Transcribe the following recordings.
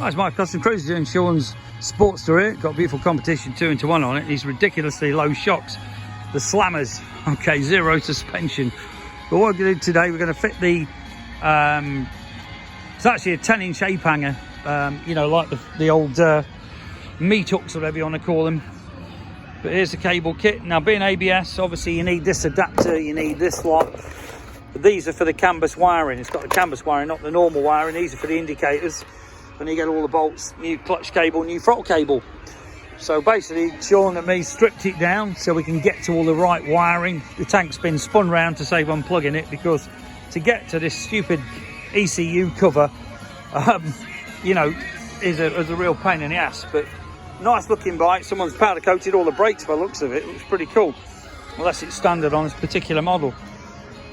Hi, it's Mike Custom Cruiser doing Sean's Sportster here. Got a beautiful competition 2-into-1 on it. These ridiculously low shocks, the slammers. Okay, zero suspension. But what we're going to do today, we're going to fit the it's actually a 10-inch ape-hanger, you know, like the old meat hooks, whatever you want to call them. But here's the cable kit. Now, being ABS, obviously you need this adapter, you need this lot. But these are for the canvas wiring. It's got the canvas wiring, not the normal wiring. These are for the indicators. Then you get all the bolts, new clutch cable, new throttle cable. So basically, Sean and me stripped it down so we can get to all the right wiring. The tank's been spun round to save unplugging it, because to get to this stupid ECU cover, you know, is a real pain in the ass. But nice looking bike. Someone's powder coated all the brakes by the looks of it. It looks pretty cool, unless it's standard on this particular model.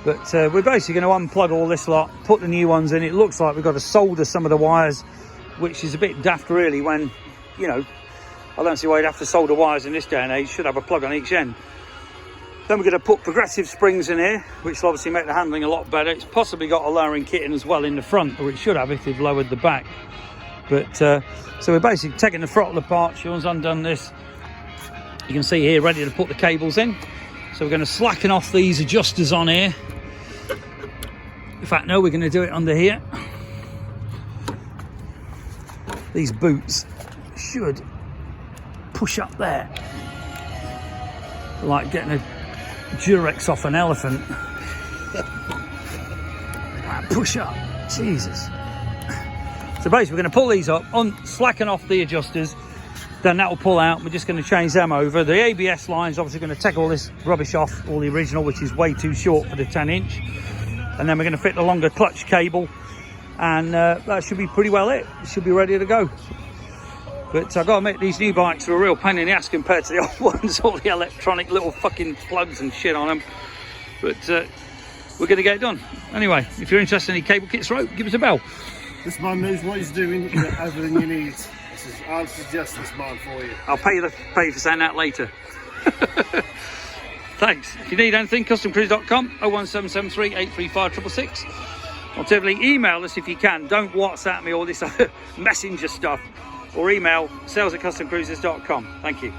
But we're basically going to unplug all this lot, put the new ones in. It looks like we've got to solder some of the wires, which is a bit daft really, when, you know, I don't see why you'd have to solder wires in this day and age. Should have a plug on each end. Then we're going to put progressive springs in here, which will obviously make the handling a lot better. It's possibly got a lowering kit in as well in the front, or it should have if they've lowered the back. But so we're basically taking the throttle apart. Sean's undone this. You can see here, ready to put the cables in. So we're going to slacken off these adjusters on here. In fact, no, we're going to do it under here. These boots should push up there, like getting a Durex off an elephant. Push up, Jesus. So basically we're going to pull these up, slacken off the adjusters, then that will pull out. We're just going to change them over. The ABS line's obviously going to take all this rubbish off, all the original, which is way too short for the 10-inch. And then we're going to fit the longer clutch cable, and that should be pretty well it. It should be ready to go. But I've got to admit, these new bikes are a real pain in the ass compared to the old ones, all the electronic little fucking plugs and shit on them. But we're going to get it done. Anyway, if you're interested in any cable kits, right, give us a bell. This man knows what he's doing. You get everything you need. I'll suggest this man for you. I'll pay you for saying that later. Thanks. If you need anything, customcruise.com, 01773 835 666. Alternatively, email us if you can. Don't WhatsApp me all this messenger stuff. Or email sales@customcruisers.com. Thank you.